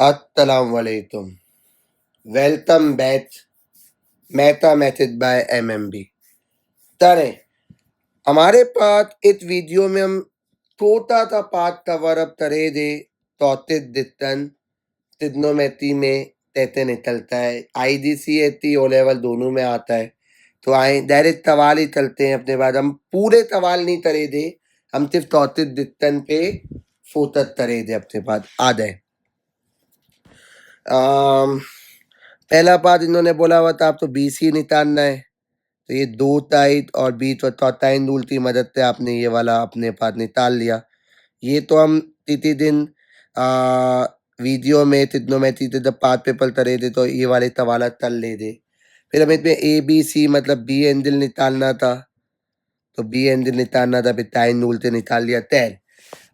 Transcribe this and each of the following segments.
Assalamualaikum. Welcome back. Mathematics by MMB. तारे हमारे पास इस वीडियो में हम छोटा सा पाठ कवर अप करे दे तौतित दितन trigonometry में कैसे निकलता है IGCSE ओ लेवल दोनों में आता है। तो आए डायरेक्ट सवाल ही चलते हैं। अपने बाद हम पूरे सवाल नहीं करे दे, हम सिर्फ तौतित दितन पे फोकस करे दे। अपने पास आ जाए। पहला पार्ट इन्होंने बोला हुआ था आपको BC निकालना है, तो ये 2 टाइट और बीच और चौथाइन रूल की मदद से आपने ये वाला अपने पास निकाल लिया। ये तो हम इसी दिन वीडियो में ट्रिग्नोमेट्री से जब पार्ट पेपर करे थे तो ये वाले सवाल कर ले दे। फिर हमें इसमें ABC मतलब बी एंगल निकालना था, तो बी एंगल निकालना था, फिर टाइन रूल से निकाल लिया टैन।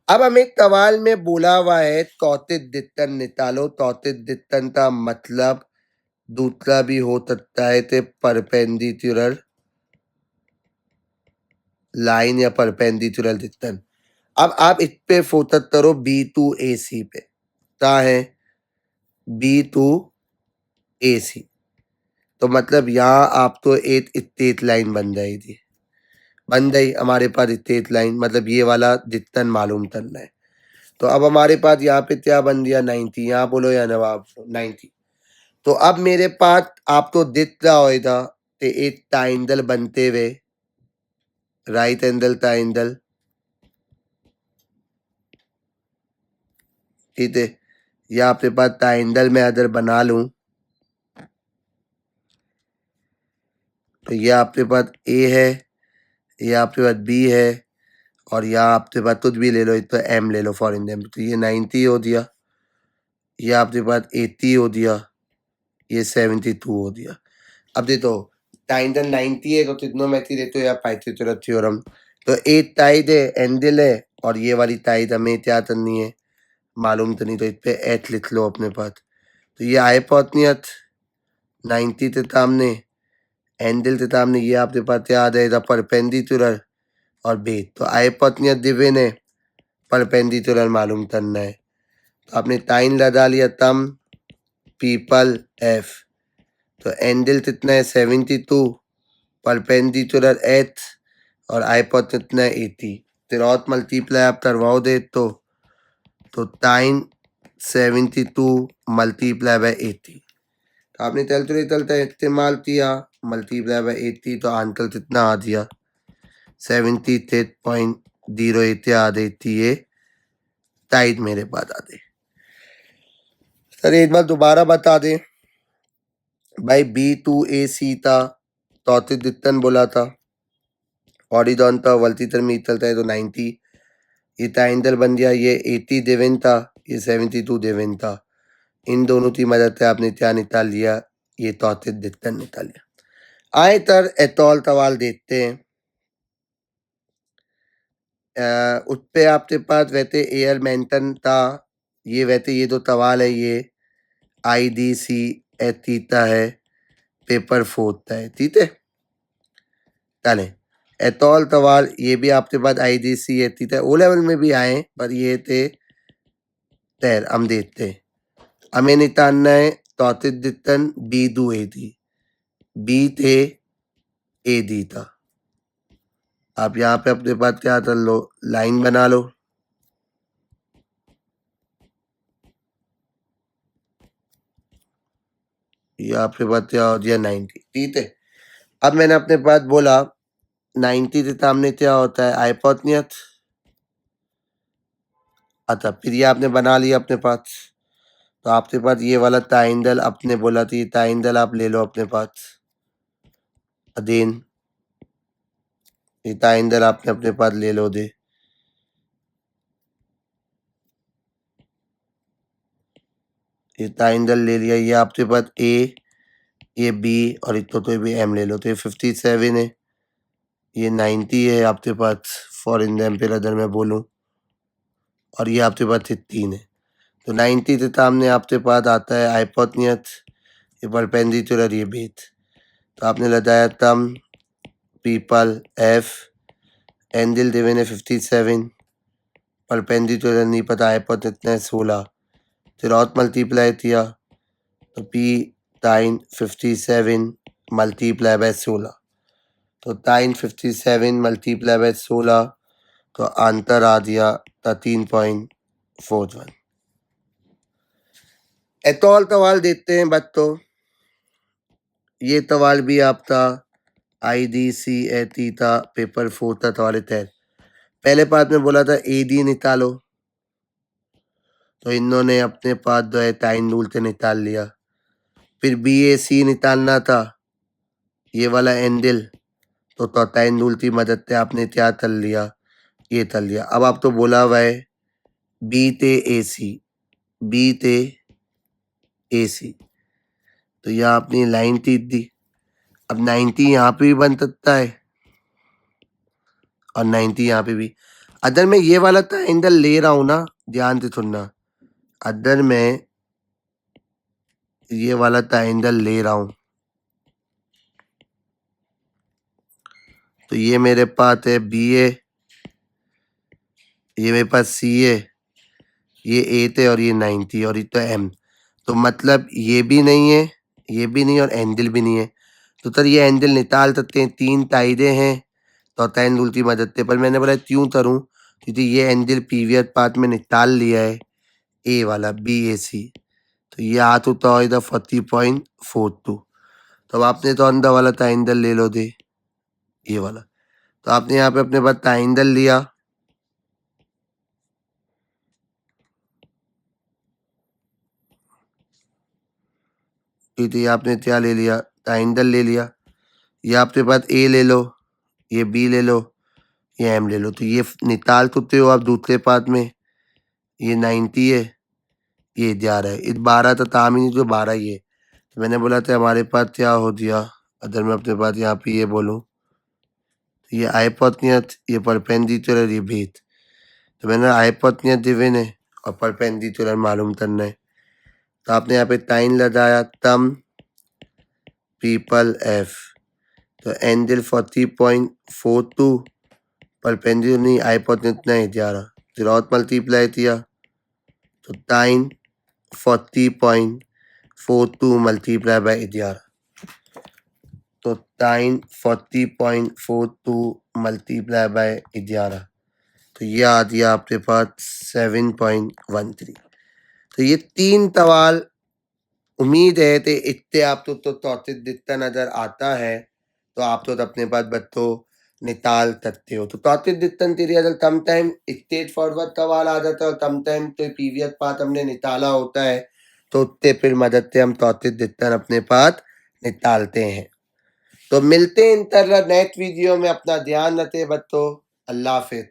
अब हमें एक सवाल में बोला हुआ है तौतित दितन निकालो। तौतित दितन का मतलब दूसरा भी हो सकता है तो परपेंडिकुलर लाइन या परपेंडिकुलर दितन। अब आप इस पे फोकस करो B2AC पे। क्या है B2AC? तो मतलब यहाँ आप तो एक स्ट्रेट लाइन बन जाएगी, बन गई हमारे पास स्ट्रेट लाइन। मतलब ये वाला दितन मालूम करना है। तो अब हमारे पास यहाँ पे क्या बन गया 90। यहाँ बोलो या नवाब 90। तो अब मेरे पास आप तो दिख रहा होगा तो एक ट्रायंगल बनते हुए राइट एंगल ट्रायंगल, ठीक है। ये आपके पास ट्रायंगल में अगर बना लूं तो ये आपके पास A है, ये आपके पास B है, और यहाँ आपके पास कुछ भी ले लो, तो M ले लो फॉर एग्जाम्पल। तो ये 90 हो दिया, ये आपके पास 80 हो दिया, ये 72 हो दिया। अब देखो ट्रायंगल 90 है तो ट्रिग्नोमेट्री देते हो या पाइथागोरस थ्योरम। तो एक साइड है एंगल है और ये वाली साइड हमें क्या करनी है मालूम तो नहीं, तो इस पे H लिख लो अपने पास। तो ये हाइपोटेन्यूज 90 के सामने एंगल के सामने ये आपके पास क्या आ जाएगा परपेंडिकुलर और बेस। तो हाइपोटेन्यूज गिवन है, परपेंडिकुलर मालूम करना है। तो आपने टाइन लगा लिया तम पीपल F। तो एंगल कितना है 72, परपेंडिकुलर H और हाइपोटेन्यूज कितना है 80। क्रॉस मल्टीप्लाई आप करवाओ दे तो टाइन 72 मल्टीप्लाई बाय 80। तो आपने चलते इस्तेमाल किया मल्टीप्लाई बाय 80, तो आंसर कितना आ दिया 78.08 आ देती है टाइट मेरे पास आ दे। सर एक बार दोबारा बता दें भाई B2AC था, तौतित दितन बोला था, हॉरिजॉन्टल था, वर्टिकल में चलता है तो 90, ये ट्रायंगल बन गया, ये 80 देवन था, ये 72 देवन था। इन दोनों की मदद से आपने क्या निकाल लिया, ये तौतित दितन निकाल लिया। आए तर एतौल सवाल देखते हैं। उस पे आपके पास वैसे एयर मेंटन था, ये वैसे ये जो सवाल है ये IDC थीटा है, पेपर 4 था है, ठीक है। चले एतौल सवाल ये भी आपके पास IDC थीटा ओ लेवल में भी आए, पर ये थे तैर हम देखते हमें निकालना है तौतित दितन B2A थी, B थे AD था। आप यहाँ पे अपने पास क्या कर लो लाइन बना लो, ये आपके पास क्या हो गया 90, ठीक है। अब मैंने अपने पास बोला 90 के सामने क्या होता है हाइपोटेन्यूज। अच्छा फिर ये आपने बना लिया अपने पास, तो आपके पास ये वाला ट्रायंगल अपने बोला थी, ट्रायंगल आप ले लो अपने पास। अधीन ये ट्रायंगल आपने अपने पास ले लो दे, ये ट्रायंगल ले लिया, ये आपके पास A, ये B और इतो तो भी M ले लो। तो ये 57 है, ये 90 है आपके पास फॉर एग्जाम्पल अगर मैं बोलूँ, और ये आपके पास 3 है। तो 90 के सामने आपके पास आता है हाइपोटेन्यूज, ये परपेंडिकुलर, ये बेस। तो आपने लगाया तम पीपल F, एंगल देवन है 57, परपेंडिकुलर नहीं पता हाइपोटेन्यूज 16, तिरौत मल्टीप्लाई किया तो पी टाइन 57 मल्टीप्लाई बाय 16, तो टाइन 57 मल्टीप्लाई बाय 16, तो आंसर आ दिया 13.41। एक और सवाल देखते हैं बच्चों, ये सवाल भी आपका IDCA थीटा पेपर 4 का सवाल है। पहले पार्ट में बोला था AD निकालो, तो इन्होंने अपने पास जो है टाइन रूल से निकाल लिया। फिर BAC निकालना था, ये वाला एंडल, तो टाइन रूल की मदद से आपने क्या कर लिया, ये कर लिया। अब आप तो बोला हुआ है B ते AC, B ते AC, तो यह आपने लाइन खींच दी। अब 90 यहाँ पे भी बन सकता है और 90 यहाँ पे भी। अगर मैं ये वाला ट्रायंगल ले रहा हूँ ना, ध्यान से सुनना, अगर मैं ये वाला ट्रायंगल ले रहा हूँ तो ये मेरे पास है BA, ये मेरे पास CA, ये 8 है और ये 90 और ये तो M, तो मतलब ये भी नहीं है, ये भी नहीं और एंगल भी नहीं है। तो सर ये एंगल निकाल सकते हैं, 3 टाइडे हैं तो टाइन रूल की मदद से, पर मैंने बोला क्यों करूँ, क्योंकि ये एंगल प्रीवियस पार्ट में निकाल लिया है ए वाला BAC, तो ये आ चुका हो इधर 40.42। तो अब आपने तो अंदर वाला ट्रायंगल ले लो दे, ये वाला, तो आपने यहाँ पे अपने पास ट्रायंगल लिया, ठीक है, आपने क्या ले लिया, ट्रायंगल ले लिया। ये आपके पास A ले लो, ये B ले लो, ये M ले लो, तो ये निकाल सकते हो आप दूसरे पार्ट में। ये 90 है, ये 11 है, इस 12 तो ताम ही नहीं, जो 12 ही है। तो मैंने बोला था हमारे पास क्या हो दिया, अगर मैं अपने पास यहाँ पे ये बोलूँ, ये हाइपोटेन्यूज, ये परपेंडिकुलर, ये बेस, तो मैंने हाइपोटेन्यूज गिवन है और परपेंडिकुलर मालूम करना है। तो आपने यहाँ पे टाइन लगाया, तम पीपल F, तो एंगल 40.42, परपेंडिकुलर नहीं, हाइपोटेन्यूज नहीं 11, जिरोथ मल्टीप्लाई किया तो टाइन 40.42 मल्टीप्लाई बाय 11, तो टाइन 40.42 मल्टीप्लाई बाय 11, तो ये आ दिया आपके पास 7.13। तो ये 3 सवाल उम्मीद है कि इतने आप तो चौथे दिखता नजर आता है, तो आप तो अपने पास बच्चों निकाल सकते हो। तो चौथे दिक्कत तेरी कम टाइम स्टेट फॉरवर्ड सवाल आ जाता है और कम टाइम तो प्रीवियस पार्ट हमने निकाला होता है, तो उतने फिर मदद से हम चौथे दिक्कत अपने पास निकालते हैं। तो मिलते हैं इंशाल्लाह नेक्स्ट वीडियो में, अपना ध्यान रखें बच्चों, अल्लाह हाफिज।